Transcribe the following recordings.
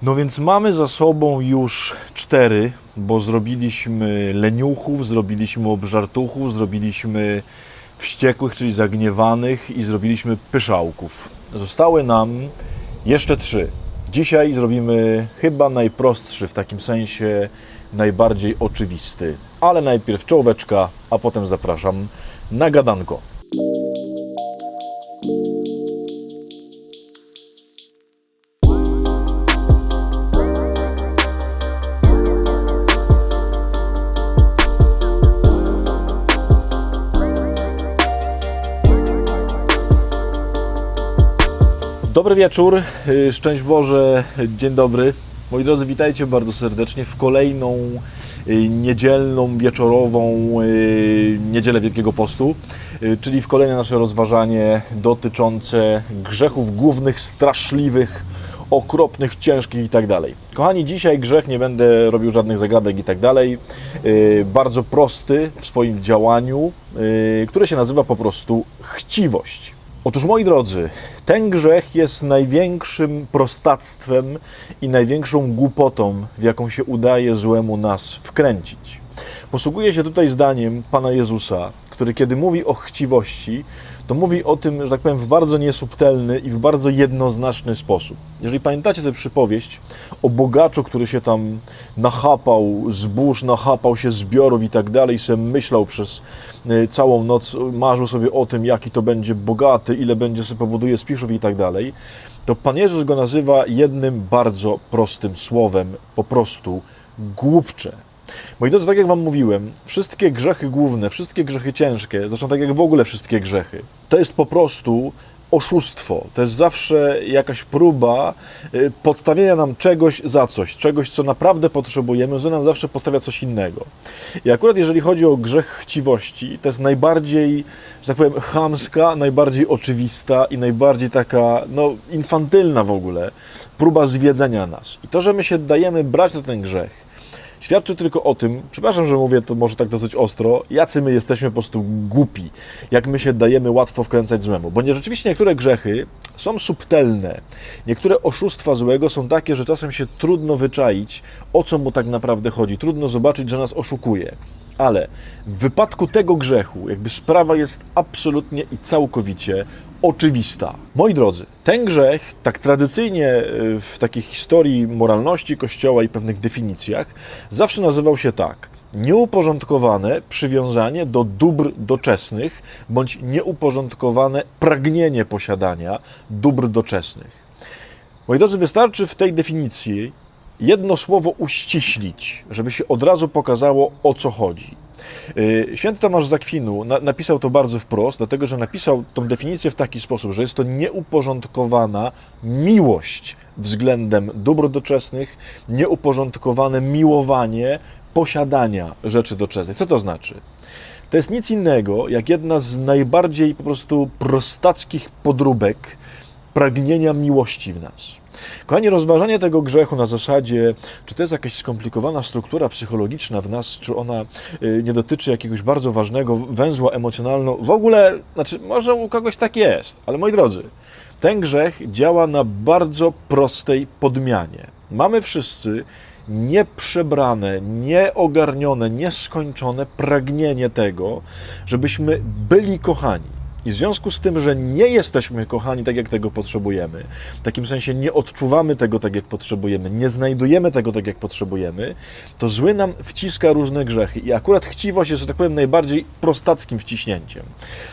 No więc mamy za sobą już 4, bo zrobiliśmy leniuchów, zrobiliśmy obżartuchów, zrobiliśmy wściekłych, czyli zagniewanych i zrobiliśmy pyszałków. Zostały nam jeszcze 3. Dzisiaj zrobimy chyba najprostszy, w takim sensie najbardziej oczywisty. Ale najpierw czołóweczka, a potem zapraszam na gadanko. Dobry wieczór, szczęść Boże, dzień dobry. Moi drodzy, witajcie bardzo serdecznie w kolejną niedzielną, wieczorową niedzielę Wielkiego Postu, czyli w kolejne nasze rozważanie dotyczące grzechów głównych, straszliwych, okropnych, ciężkich i tak dalej. Kochani, dzisiaj grzech, nie będę robił żadnych zagadek i tak dalej, bardzo prosty w swoim działaniu, który się nazywa po prostu chciwość. Otóż, moi drodzy, ten grzech jest największym prostactwem i największą głupotą, w jaką się udaje złemu nas wkręcić. Posługuję się tutaj zdaniem Pana Jezusa, który kiedy mówi o chciwości, to mówi o tym, że tak powiem, w bardzo niesubtelny i w bardzo jednoznaczny sposób. Jeżeli pamiętacie tę przypowieść o bogaczu, który się tam nachapał zbóż, nachapał się zbiorów i tak dalej, sobie myślał przez całą noc, marzył sobie o tym, jaki to będzie bogaty, ile będzie sobie pobuduje spiszów i tak dalej, to Pan Jezus go nazywa jednym bardzo prostym słowem, po prostu głupcze. Moi drodzy, tak jak Wam mówiłem, wszystkie grzechy główne, wszystkie grzechy ciężkie, zresztą tak jak w ogóle wszystkie grzechy, to jest po prostu oszustwo. To jest zawsze jakaś próba podstawienia nam czegoś za coś, czegoś, co naprawdę potrzebujemy, że nam zawsze postawia coś innego. I akurat jeżeli chodzi o grzech chciwości, to jest najbardziej, że tak powiem, chamska, najbardziej oczywista i najbardziej taka, infantylna w ogóle próba zwiedzenia nas. I to, że my się dajemy brać na ten grzech, świadczy tylko o tym, przepraszam, że mówię to może tak dosyć ostro, jacy my jesteśmy po prostu głupi, jak my się dajemy łatwo wkręcać złemu. Bo rzeczywiście niektóre grzechy są subtelne, niektóre oszustwa złego są takie, że czasem się trudno wyczaić, o co mu tak naprawdę chodzi, trudno zobaczyć, że nas oszukuje. Ale w wypadku tego grzechu jakby sprawa jest absolutnie i całkowicie oczywista. Moi drodzy, ten grzech, tak tradycyjnie w takiej historii moralności Kościoła i pewnych definicjach, zawsze nazywał się tak: nieuporządkowane przywiązanie do dóbr doczesnych, bądź nieuporządkowane pragnienie posiadania dóbr doczesnych. Moi drodzy, wystarczy w tej definicji jedno słowo uściślić, żeby się od razu pokazało, o co chodzi. Święty Tomasz z Akwinu napisał to bardzo wprost, dlatego że napisał tą definicję w taki sposób, że jest to nieuporządkowana miłość względem dóbr doczesnych, nieuporządkowane miłowanie posiadania rzeczy doczesnych. Co to znaczy? To jest nic innego jak jedna z najbardziej po prostu prostackich podróbek pragnienia miłości w nas. Kochani, rozważanie tego grzechu na zasadzie, czy to jest jakaś skomplikowana struktura psychologiczna w nas, czy ona nie dotyczy jakiegoś bardzo ważnego węzła emocjonalnego, w ogóle, może u kogoś tak jest, ale moi drodzy, ten grzech działa na bardzo prostej podmianie. Mamy wszyscy nieprzebrane, nieogarnione, nieskończone pragnienie tego, żebyśmy byli kochani. I w związku z tym, że nie jesteśmy kochani tak, jak tego potrzebujemy, w takim sensie nie odczuwamy tego tak, jak potrzebujemy, nie znajdujemy tego tak, jak potrzebujemy, to zły nam wciska różne grzechy. I akurat chciwość jest, że tak powiem, najbardziej prostackim wciśnięciem.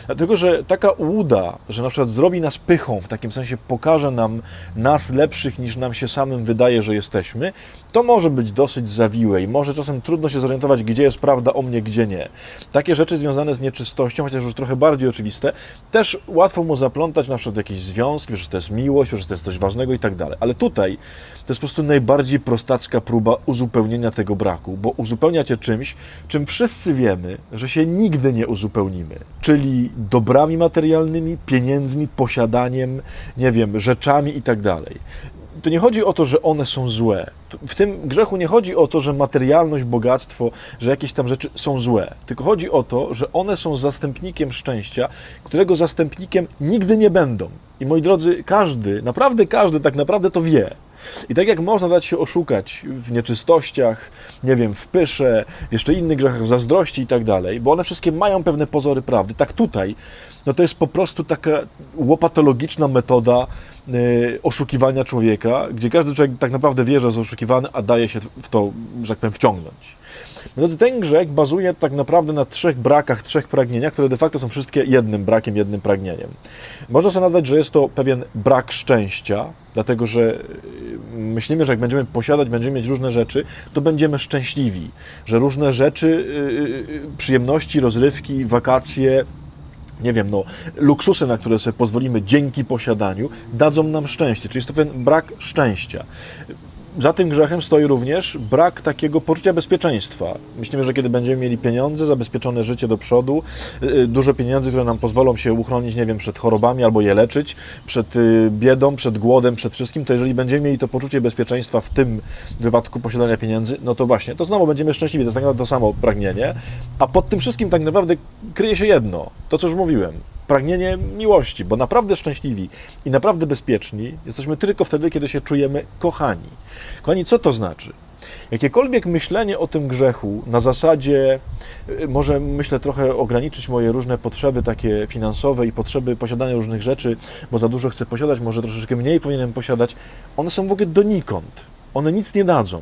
Dlatego, że taka ułuda, że na przykład zrobi nas pychą, w takim sensie pokaże nam nas lepszych, niż nam się samym wydaje, że jesteśmy, to może być dosyć zawiłe i może czasem trudno się zorientować, gdzie jest prawda o mnie, gdzie nie. Takie rzeczy związane z nieczystością, chociaż już trochę bardziej oczywiste, też łatwo mu zaplątać na przykład w jakieś związki, że to jest miłość, że to jest coś ważnego i tak dalej. Ale tutaj to jest po prostu najbardziej prostacka próba uzupełnienia tego braku, bo uzupełnia cię czymś, czym wszyscy wiemy, że się nigdy nie uzupełnimy. Czyli dobrami materialnymi, pieniędzmi, posiadaniem, rzeczami i tak dalej. To nie chodzi o to, że one są złe. W tym grzechu nie chodzi o to, że materialność, bogactwo, że jakieś tam rzeczy są złe. Tylko chodzi o to, że one są zastępnikiem szczęścia, którego zastępnikiem nigdy nie będą. I moi drodzy, każdy, naprawdę każdy tak naprawdę to wie, I tak jak można dać się oszukać w nieczystościach, nie wiem, w pysze, w jeszcze innych grzechach, w zazdrości i tak dalej, bo one wszystkie mają pewne pozory prawdy, tak tutaj, no to jest po prostu taka łopatologiczna metoda oszukiwania człowieka, gdzie każdy człowiek tak naprawdę wie, że jest oszukiwany, a daje się w to, że tak powiem, wciągnąć. No to ten grzech bazuje tak naprawdę na 3 brakach, 3 pragnieniach, które de facto są wszystkie jednym brakiem, jednym pragnieniem. Można sobie nazwać, że jest to pewien brak szczęścia, dlatego że myślimy, że jak będziemy posiadać, będziemy mieć różne rzeczy, to będziemy szczęśliwi, że różne rzeczy, przyjemności, rozrywki, wakacje, nie wiem, no, luksusy, na które sobie pozwolimy dzięki posiadaniu, dadzą nam szczęście, czyli jest to pewien brak szczęścia. Za tym grzechem stoi również brak takiego poczucia bezpieczeństwa. Myślimy, że kiedy będziemy mieli pieniądze, zabezpieczone życie do przodu, dużo pieniędzy, które nam pozwolą się uchronić, nie wiem, przed chorobami albo je leczyć, przed biedą, przed głodem, przed wszystkim, to jeżeli będziemy mieli to poczucie bezpieczeństwa w tym wypadku posiadania pieniędzy, no to właśnie, to znowu będziemy szczęśliwi, to jest tak naprawdę to samo pragnienie, a pod tym wszystkim tak naprawdę kryje się jedno, to co już mówiłem. Pragnienie miłości, bo naprawdę szczęśliwi i naprawdę bezpieczni jesteśmy tylko wtedy, kiedy się czujemy kochani. Kochani, co to znaczy? Jakiekolwiek myślenie o tym grzechu na zasadzie, może myślę trochę ograniczyć moje różne potrzeby takie finansowe i potrzeby posiadania różnych rzeczy, bo za dużo chcę posiadać, może troszeczkę mniej powinienem posiadać, one są w ogóle donikąd. One nic nie dadzą.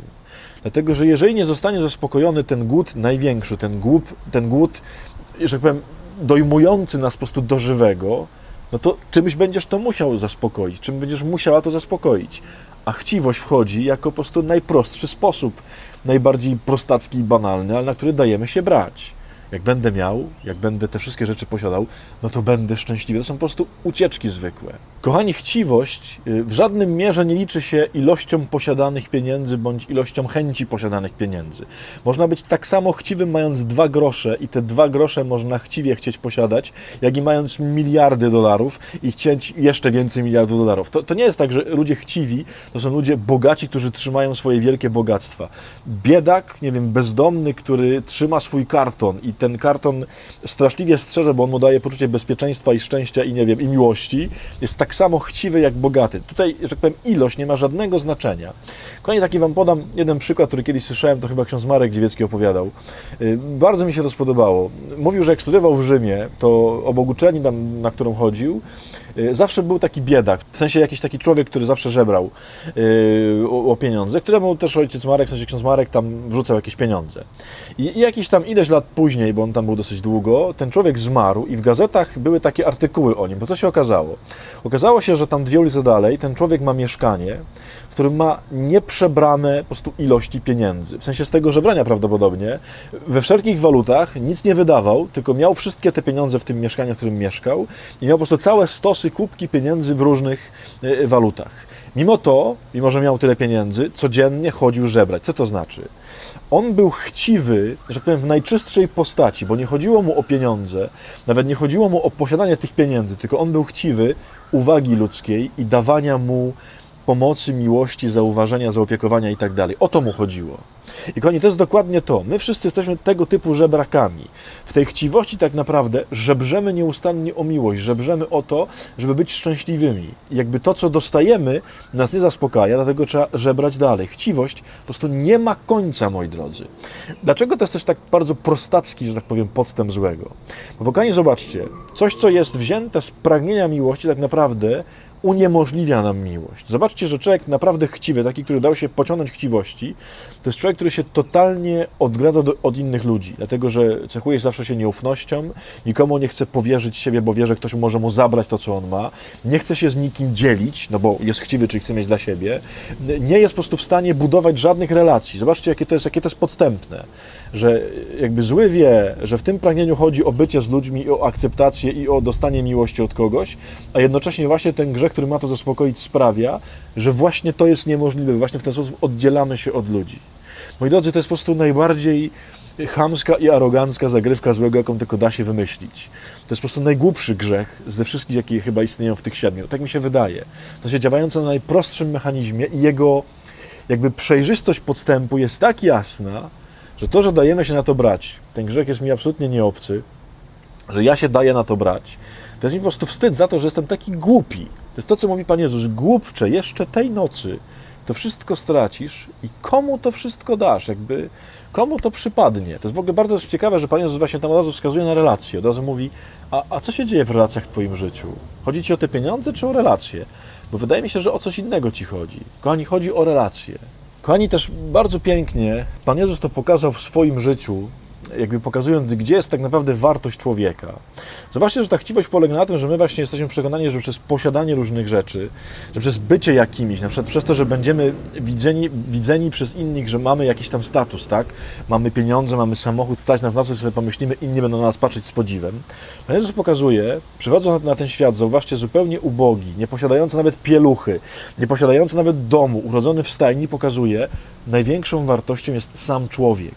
Dlatego, że jeżeli nie zostanie zaspokojony ten głód największy, ten głód, że tak powiem, dojmujący nas po prostu do żywego, no to czymś będziesz to musiał zaspokoić, czym będziesz musiała to zaspokoić. A chciwość wchodzi jako po prostu najprostszy sposób, najbardziej prostacki i banalny, ale na który dajemy się brać. Jak będę miał, jak będę te wszystkie rzeczy posiadał, no to będę szczęśliwy. To są po prostu ucieczki zwykłe. Kochani, chciwość w żadnym mierze nie liczy się ilością posiadanych pieniędzy bądź ilością chęci posiadanych pieniędzy. Można być tak samo chciwym, mając 2 grosze i te 2 grosze można chcieć posiadać, jak i mając miliardy dolarów i chcieć jeszcze więcej miliardów dolarów. To nie jest tak, że ludzie chciwi to są ludzie bogaci, którzy trzymają swoje wielkie bogactwa. Biedak, nie wiem, bezdomny, który trzyma swój karton i ten karton straszliwie strzeże, bo on mu daje poczucie bezpieczeństwa i szczęścia i nie wiem, i miłości, jest tak samo chciwy jak bogaty. Tutaj, że tak powiem, ilość nie ma żadnego znaczenia. Kochani, taki wam podam jeden przykład, który kiedyś słyszałem, to chyba ksiądz Marek Dziewiecki opowiadał. Bardzo mi się to spodobało. Mówił, że jak studiował w Rzymie, to obok uczelni, tam, na którą chodził, zawsze był taki biedak, w sensie jakiś taki człowiek, który zawsze żebrał o pieniądze, któremu też ojciec Marek, w sensie ksiądz Marek tam wrzucał jakieś pieniądze. I jakiś tam ileś lat później, bo on tam był dosyć długo, ten człowiek zmarł i w gazetach były takie artykuły o nim. Bo co się okazało? Okazało się, że tam 2 ulice dalej ten człowiek ma mieszkanie, w którym ma nieprzebrane po prostu ilości pieniędzy. W sensie z tego żebrania prawdopodobnie. We wszelkich walutach nic nie wydawał, tylko miał wszystkie te pieniądze w tym mieszkaniu, w którym mieszkał i miał po prostu całe stosy, kubki pieniędzy w różnych walutach. Mimo to, mimo że miał tyle pieniędzy, codziennie chodził żebrać. Co to znaczy? On był chciwy, że tak powiem, w najczystszej postaci, bo nie chodziło mu o pieniądze, nawet nie chodziło mu o posiadanie tych pieniędzy, tylko on był chciwy uwagi ludzkiej i dawania mu pomocy, miłości, zauważenia, zaopiekowania i tak dalej. O to mu chodziło. I kochani, to jest dokładnie to. My wszyscy jesteśmy tego typu żebrakami. W tej chciwości tak naprawdę żebrzemy nieustannie o miłość, żebrzemy o to, żeby być szczęśliwymi. I jakby to, co dostajemy, nas nie zaspokaja, dlatego trzeba żebrać dalej. Chciwość po prostu nie ma końca, moi drodzy. Dlaczego to jest też tak bardzo prostacki, że tak powiem, podstęp złego? Bo kochani, zobaczcie, coś, co jest wzięte z pragnienia miłości, tak naprawdę uniemożliwia nam miłość. Zobaczcie, że człowiek naprawdę chciwy, taki, który dał się pociągnąć chciwości, to jest człowiek, który się totalnie odgradza od innych ludzi, dlatego że cechuje zawsze się nieufnością, nikomu nie chce powierzyć siebie, bo wie, że ktoś może mu zabrać to, co on ma, nie chce się z nikim dzielić, no bo jest chciwy, czyli chce mieć dla siebie, nie jest po prostu w stanie budować żadnych relacji. Zobaczcie, jakie to jest podstępne, że jakby zły wie, że w tym pragnieniu chodzi o bycie z ludźmi, i o akceptację i o dostanie miłości od kogoś, a jednocześnie właśnie ten grzech, który ma to zaspokoić, sprawia, że właśnie to jest niemożliwe, właśnie w ten sposób oddzielamy się od ludzi. Moi drodzy, to jest po prostu najbardziej chamska i arogancka zagrywka złego, jaką tylko da się wymyślić. To jest po prostu najgłupszy grzech ze wszystkich, jakie chyba istnieją w tych 7. Tak mi się wydaje. To się działające na najprostszym mechanizmie i jego jakby przejrzystość podstępu jest tak jasna, że to, że dajemy się na to brać, ten grzech jest mi absolutnie nieobcy, że ja się daję na to brać, to jest mi po prostu wstyd za to, że jestem taki głupi. To jest to, co mówi Pan Jezus. Głupcze, jeszcze tej nocy to wszystko stracisz i komu to wszystko dasz, komu to przypadnie. To jest w ogóle bardzo ciekawe, że Pan Jezus właśnie tam od razu wskazuje na relacje, od razu mówi, a co się dzieje w relacjach w Twoim życiu? Chodzi Ci o te pieniądze czy o relacje? Bo wydaje mi się, że o coś innego Ci chodzi. Kochani, chodzi o relacje. Kochani, też bardzo pięknie Pan Jezus to pokazał w swoim życiu, pokazując, gdzie jest tak naprawdę wartość człowieka. Zobaczcie, że ta chciwość polega na tym, że my właśnie jesteśmy przekonani, że przez posiadanie różnych rzeczy, że przez bycie jakimiś, na przykład przez to, że będziemy widzeni przez innych, że mamy jakiś tam status, tak? Mamy pieniądze, mamy samochód, stać nas na coś, sobie pomyślimy, inni będą na nas patrzeć z podziwem. Pan Jezus pokazuje, przychodząc na ten świat, zauważcie, zupełnie ubogi, nie posiadający nawet pieluchy, nie posiadający nawet domu, urodzony w stajni, pokazuje, największą wartością jest sam człowiek.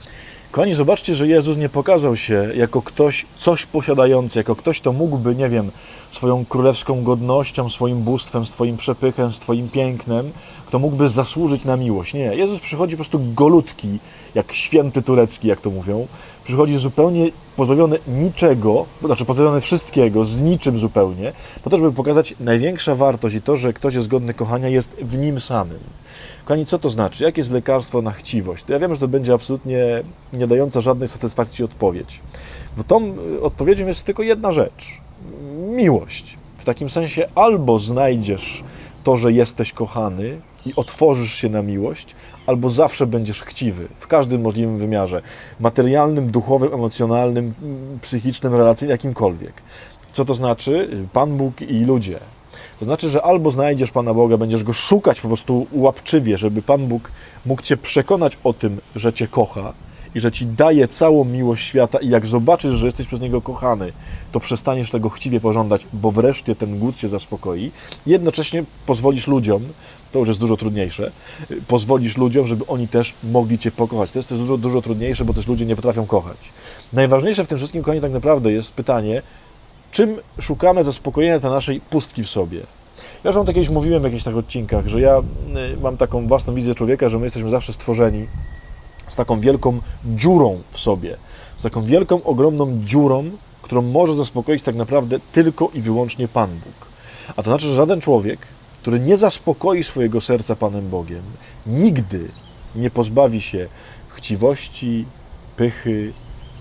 Kochani, zobaczcie, że Jezus nie pokazał się jako ktoś coś posiadający, jako ktoś, kto mógłby, nie wiem, swoją królewską godnością, swoim bóstwem, swoim przepychem, swoim pięknem, kto mógłby zasłużyć na miłość. Nie, Jezus przychodzi po prostu golutki, jak święty turecki, jak to mówią. Przychodzi zupełnie pozbawiony niczego, znaczy pozbawiony wszystkiego, z niczym zupełnie, po to, żeby pokazać największa wartość i to, że ktoś jest godny kochania, jest w nim samym. Kochani, co to znaczy? Jakie jest lekarstwo na chciwość? To ja wiem, że to będzie absolutnie nie dająca żadnej satysfakcji odpowiedź. Bo tą odpowiedzią jest tylko jedna rzecz. Miłość. W takim sensie albo znajdziesz to, że jesteś kochany i otworzysz się na miłość, albo zawsze będziesz chciwy. W każdym możliwym wymiarze. Materialnym, duchowym, emocjonalnym, psychicznym, relacyjnym, jakimkolwiek. Co to znaczy? Pan Bóg i ludzie. To znaczy, że albo znajdziesz Pana Boga, będziesz Go szukać po prostu łapczywie, żeby Pan Bóg mógł Cię przekonać o tym, że Cię kocha i że Ci daje całą miłość świata i jak zobaczysz, że jesteś przez Niego kochany, to przestaniesz tego chciwie pożądać, bo wreszcie ten głód Cię zaspokoi. Jednocześnie pozwolisz ludziom, to już jest dużo trudniejsze, pozwolisz ludziom, żeby oni też mogli Cię pokochać. To jest też dużo trudniejsze, bo też ludzie nie potrafią kochać. Najważniejsze w tym wszystkim, kochani, tak naprawdę jest pytanie, czym szukamy zaspokojenia tej naszej pustki w sobie. Ja już Wam tak kiedyś mówiłem w jakichś tak odcinkach, że ja mam taką własną wizję człowieka, że my jesteśmy zawsze stworzeni z taką wielką dziurą w sobie. Z taką wielką, ogromną dziurą, którą może zaspokoić tak naprawdę tylko i wyłącznie Pan Bóg. A to znaczy, że żaden człowiek, który nie zaspokoi swojego serca Panem Bogiem, nigdy nie pozbawi się chciwości, pychy,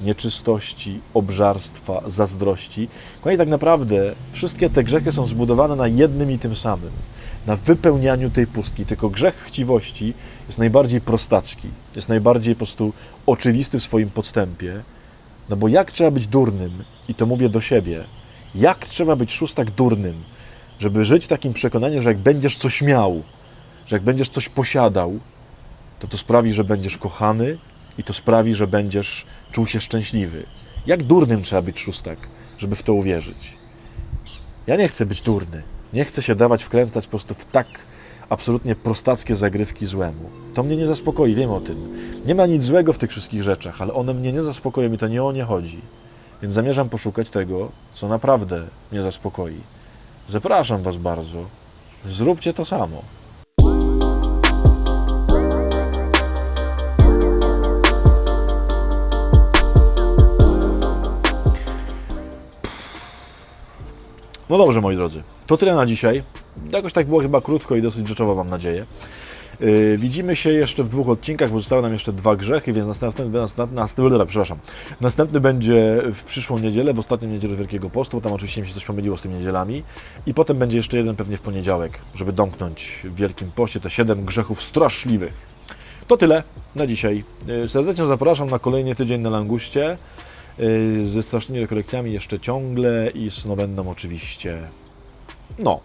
nieczystości, obżarstwa, zazdrości. Kochani, tak naprawdę wszystkie te grzechy są zbudowane na jednym i tym samym, na wypełnianiu tej pustki. Tylko grzech chciwości jest najbardziej prostacki, jest najbardziej po prostu oczywisty w swoim podstępie. No bo jak trzeba być durnym, i to mówię do siebie, jak trzeba być szóstak durnym, żeby żyć takim przekonaniem, że jak będziesz coś miał, że jak będziesz coś posiadał, to sprawi, że będziesz kochany, i to sprawi, że będziesz czuł się szczęśliwy. Jak durnym trzeba być szóstak, żeby w to uwierzyć? Ja nie chcę być durny. Nie chcę się dawać wkręcać po prostu w tak absolutnie prostackie zagrywki złemu. To mnie nie zaspokoi, wiem o tym. Nie ma nic złego w tych wszystkich rzeczach, ale one mnie nie zaspokoją i to nie o nie chodzi. Więc zamierzam poszukać tego, co naprawdę mnie zaspokoi. Zapraszam Was bardzo. Zróbcie to samo. No dobrze, moi drodzy, to tyle na dzisiaj. Jakoś tak było chyba krótko i dosyć rzeczowo, mam nadzieję. Widzimy się jeszcze w 2 odcinkach, bo zostały nam jeszcze 2 grzechy, więc następny będzie w przyszłą niedzielę, w ostatnią niedzielę Wielkiego Postu, bo tam oczywiście mi się coś pomyliło z tymi niedzielami. I potem będzie jeszcze jeden pewnie w poniedziałek, żeby domknąć w Wielkim Poście te 7 grzechów straszliwych. To tyle na dzisiaj. Serdecznie zapraszam na kolejny tydzień na Languście. Ze strasznymi rekolekcjami jeszcze ciągle i z będą oczywiście. No,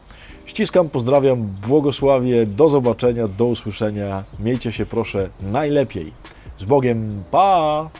ściskam, pozdrawiam, błogosławię, do zobaczenia, do usłyszenia. Miejcie się proszę najlepiej. Z Bogiem, pa!